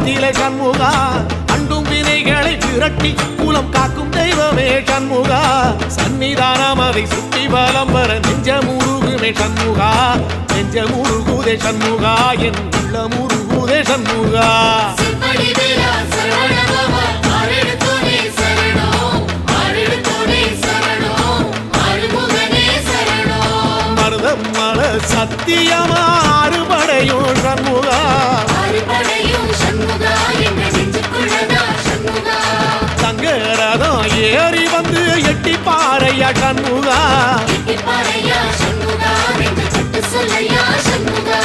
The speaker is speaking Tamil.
நெஞ்சிலே சண்முகா அண்டும் வினைகளை விரட்டி குலம் காக்கும் தெய்வமே சண்முகா சன்னிதானம் அதை சுற்றி பலம் வர நெஞ்ச முருகுமே சண்முகா நெஞ்ச முருகுதே சண்முகா என் உள்ள முருகுதே சண்முகா மருதமல சத்தியமா அறுபடையும் சண்முகா சங்கரதம் ஏறி வந்து எட்டி பாறையா சண்முகா சொல்லையா சண்முகா